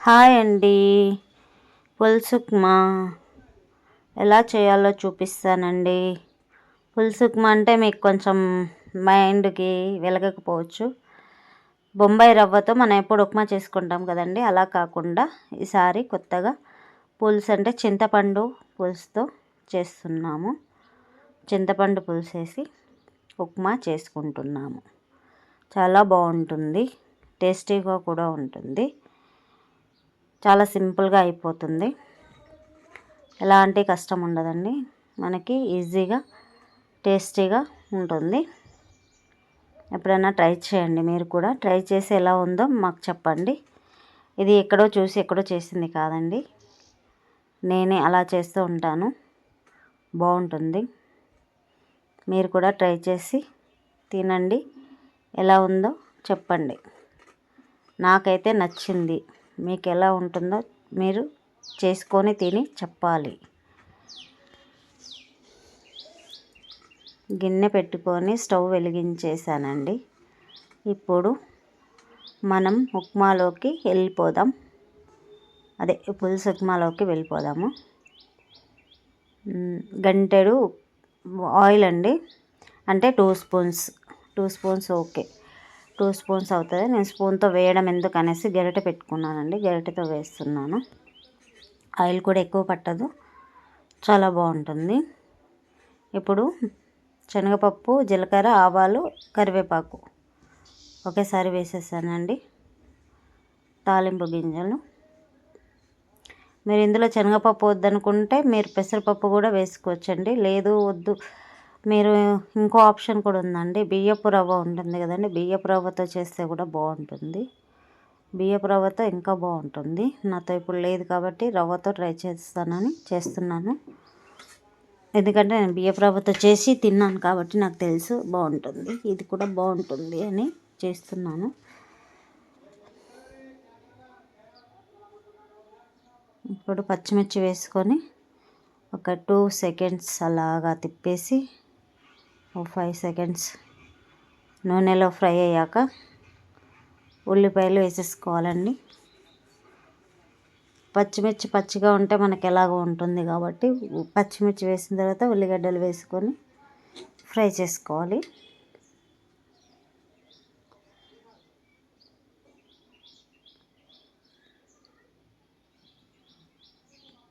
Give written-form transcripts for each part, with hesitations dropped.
Hi అండి. పులుసుక్మా ఎలా చేయాలో చూపిస్తానండి. పులుసుక్మా అంటే మీకు కొంచెం మైండ్కి వెలగకపోవచ్చు. బొంబాయి రవ్వతో మనం ఎప్పుడు ఉప్మా చేసుకుంటాం కదండి, అలా కాకుండా ఈసారి కొత్తగా పులుసు అంటే చింతపండు పులుసుతో చేస్తున్నాము. చింతపండు పులుసు వేసి ఉప్మా చేసుకుంటున్నాము. చాలా బాగుంటుంది, టేస్టీగా కూడా ఉంటుంది. చాలా సింపుల్గా అయిపోతుంది, ఎలాంటి కష్టం ఉండదండి. మనకి ఈజీగా టేస్టీగా ఉంటుంది. ఎప్పుడైనా ట్రై చేయండి. మీరు కూడా ట్రై చేసి ఎలా ఉందో మాకు చెప్పండి. ఇది ఎక్కడో చూసి ఎక్కడో చేసింది కాదండి, నేనే అలా చేస్తూ ఉంటాను. బాగుంటుంది. మీరు కూడా ట్రై చేసి తినండి, ఎలా ఉందో చెప్పండి. నాకైతే నచ్చింది. మీకు ఎలా ఉంటుందో మీరు చేసుకొని తిని చెప్పాలి. గిన్నె పెట్టుకొని స్టవ్ వెలిగించేసానండి. ఇప్పుడు మనం ఉప్మాలోకి వెళ్ళిపోదాం. పులుసు ఉప్మాలోకి వెళ్ళిపోదాము. గంటెడు ఆయిల్ అండి, అంటే 2 స్పూన్స్ ఓకే. 2 స్పూన్స్ అవుతుంది. నేను స్పూన్తో వేయడం ఎందుకు అనేసి గరిటె పెట్టుకున్నానండి, గరిటెతో వేస్తున్నాను. ఆయిల్ కూడా ఎక్కువ పట్టదు, చాలా బాగుంటుంది. ఇప్పుడు శనగపప్పు, జీలకర్ర, ఆవాలు, కరివేపాకు ఒకేసారి వేసేసానండి. తాలింపు గింజలు, మీరు ఇందులో శనగపప్పు వద్దనుకుంటే మీరు పెసరపప్పు కూడా వేసుకోవచ్చండి. లేదు వద్దు, మీరు ఇంకో ఆప్షన్ కూడా ఉందండి, బియ్యపు రవ్వ ఉంటుంది కదండి, బియ్యపు రవ్వతో చేస్తే కూడా బాగుంటుంది. బియ్యపు రవ్వతో ఇంకా బాగుంటుంది. నాతో ఇప్పుడు లేదు కాబట్టి రవ్వతో ట్రై చేస్తున్నాను. ఎందుకంటే నేను బియ్యపు రవ్వతో చేసి తిన్నాను కాబట్టి నాకు తెలుసు బాగుంటుంది. ఇది కూడా బాగుంటుంది అని చేస్తున్నాను. ఇప్పుడు పచ్చిమిర్చి వేసుకొని ఒక 2 సెకండ్స్ అలాగా తిప్పేసి 5 సెకండ్స్ నూనెలో ఫ్రై అయ్యాక ఉల్లిపాయలు వేసేసుకోవాలండి. పచ్చిమిర్చి పచ్చిగా ఉంటే మనకి ఎలాగో ఉంటుంది కాబట్టి పచ్చిమిర్చి వేసిన తర్వాత ఉల్లిగడ్డలు వేసుకొని ఫ్రై చేసుకోవాలి.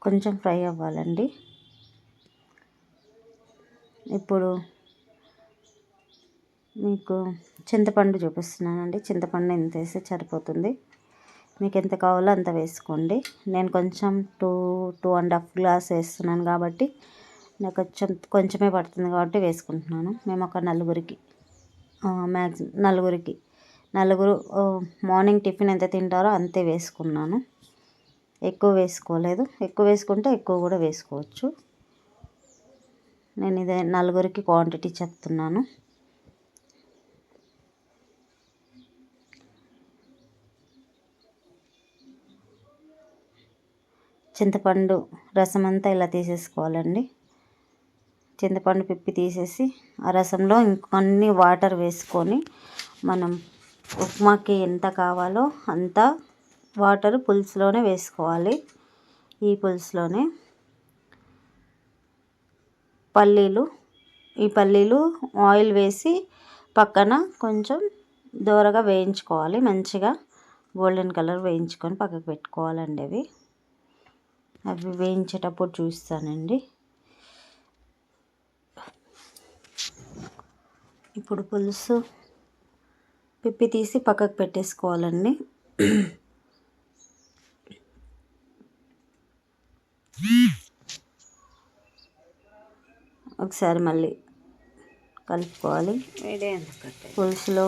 కొంచెం ఫ్రై అవ్వాలండి. ఇప్పుడు మీకు చింతపండు చూపిస్తున్నానండి. చింతపండు ఎంత వేస్తే సరిపోతుంది, మీకు ఎంత కావాలో అంత వేసుకోండి. నేను కొంచెం 2.5 గ్లాస్ వేస్తున్నాను కాబట్టి నాకు కొంచెమే పడుతుంది కాబట్టి వేసుకుంటున్నాను. మేము ఒక నలుగురు మార్నింగ్ టిఫిన్ ఎంత తింటారో అంతే వేసుకున్నాను, ఎక్కువ వేసుకోలేదు. ఎక్కువ వేసుకుంటే ఎక్కువ కూడా వేసుకోవచ్చు. నేను ఇదే నలుగురికి క్వాంటిటీ చెప్తున్నాను. చింతపండు రసం అంతా ఇలా తీసేసుకోవాలండి. చింతపండు పిప్పి తీసేసి ఆ రసంలో ఇంకొన్ని వాటర్ వేసుకొని మనం ఉప్మాకి ఎంత కావాలో అంత వాటర్ పులుసులోనే వేసుకోవాలి. ఈ పులుసులోనే పల్లీలు ఆయిల్ వేసి పక్కన కొంచెం దోరగా వేయించుకోవాలి. మంచిగా గోల్డెన్ కలర్ వేయించుకొని పక్కకు పెట్టుకోవాలండి. అవి వేయించేటప్పుడు చూస్తానండి. ఇప్పుడు పులుసు పిప్పి తీసి పక్కకు పెట్టేసుకోవాలండి. ఒకసారి మళ్ళీ కలుపుకోవాలి. పులుసులో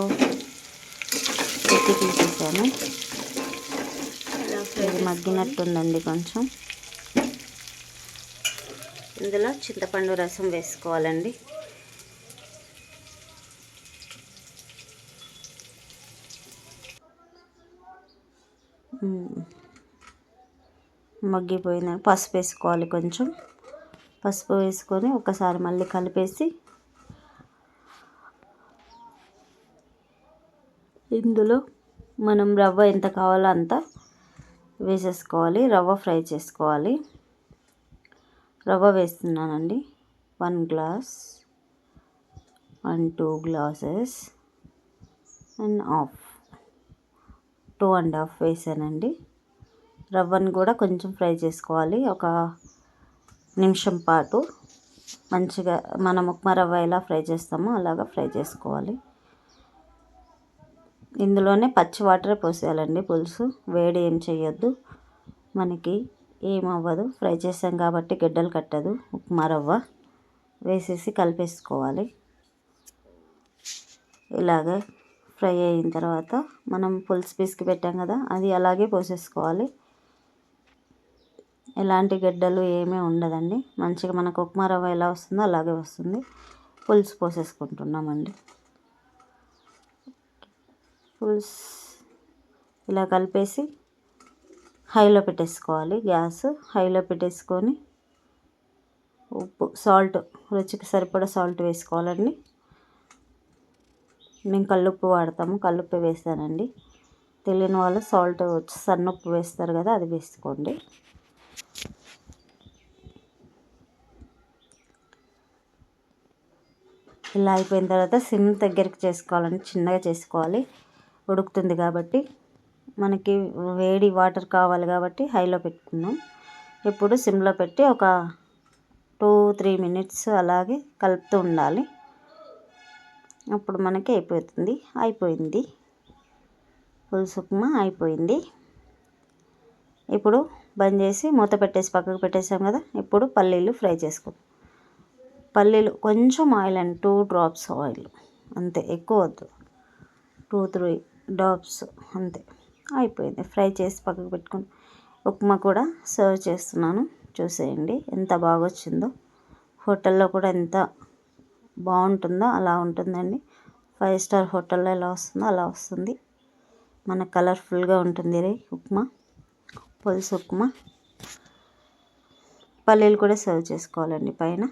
పిప్పి తీసేసాను, ఇది మగ్గినట్టుందండి. కొంచెం ఇందులో చింతపండు రసం వేసుకోవాలండి. మగ్గిపోయిన పసుపు వేసుకోవాలి. కొంచెం పసుపు వేసుకొని ఒకసారి మళ్ళీ కలిపేసి ఇందులో మనం రవ్వ ఎంత కావాలో అంత వేసేసుకోవాలి. రవ్వ ఫ్రై చేసుకోవాలి. రవ్వ వేస్తున్నానండి. 1 glass and 2 glasses and half 2.5 వేసానండి. రవ్వను కూడా కొంచెం ఫ్రై చేసుకోవాలి. ఒక నిమిషం పాటు మంచిగా మనం ఉప్మా రవ్వ ఎలా ఫ్రై చేస్తామో అలాగా ఫ్రై చేసుకోవాలి. ఇందులోనే పచ్చి వాటరే పోసేయాలండి. పులుసు వేడి ఏం చేయొద్దు. మనకి ఏమవ్వదు, ఫ్రై చేసాం కాబట్టి గడ్డలు కట్టదు. ఉప్మా రవ్వ వేసేసి కలిపేసుకోవాలి. ఇలాగే ఫ్రై అయిన తర్వాత మనం పులుసు పిసికి పెట్టాం కదా, అది అలాగే పోసేసుకోవాలి. ఎలాంటి గడ్డలు ఏమీ ఉండదండి. మంచిగా మనకు ఉప్మా రవ్వ ఎలా వస్తుందో అలాగే వస్తుంది. పులుసు పోసేసుకుంటున్నామండి. పులుసు ఇలా కలిపేసి హైలో పెట్టేసుకోవాలి. గ్యాస్ హైలో పెట్టేసుకొని ఉప్పు, సాల్ట్, రుచికి సరిపడా సాల్ట్ వేసుకోవాలండి. మేము కల్లుప్పు వాడతాము. కల్లుప్పు వేస్తానండి. తెలియని వాళ్ళు సాల్ట్ సన్నుప్పు వేస్తారు కదా, అది వేసుకోండి. ఇలా అయిపోయిన తర్వాత సిమ్ దగ్గరికి చేసుకోవాలండి. చిన్నగా చేసుకోవాలి. ఉడుకుతుంది కాబట్టి మనకి వేడి వాటర్ కావాలి కాబట్టి హైలో పెట్టుకున్నాం. ఇప్పుడు సిమ్లో పెట్టి ఒక 2-3 మినిట్స్ అలాగే కలుపుతూ ఉండాలి. అప్పుడు మనకి అయిపోయింది. పులుసు ఉప్మా అయిపోయింది. ఇప్పుడు బంద్ చేసి మూత పెట్టేసి పక్కకు పెట్టేసాం కదా. ఇప్పుడు పల్లీలు ఫ్రై చేసుకుందాం. పల్లీలు కొంచెం ఆయిల్ అండి, 2 డ్రాప్స్ ఆయిల్ అంతే, ఎక్కువ వద్దు. 2-3 డ్రాప్స్ అంతే. అయిపోయింది. ఫ్రై చేసి పక్కకు పెట్టుకుని ఉప్మా కూడా సర్వ్ చేస్తున్నాను. చూసేయండి ఎంత బాగా వచ్చిందో. హోటల్లో కూడా ఎంత బాగుంటుందో అలా ఉంటుందండి. 5 స్టార్ హోటల్లో ఎలా వస్తుందో అలా వస్తుంది. మన కలర్ఫుల్గా ఉంటుంది ఉప్మా, పులుసు ఉప్మా. పల్లీలు కూడా సర్వ్ చేసుకోవాలండి. పైన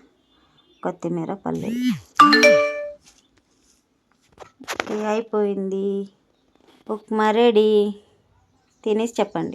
కొత్తిమీర, పల్లీలు. అయిపోయింది. ఉప్మా రెడీ. తినేసి చెప్పండి.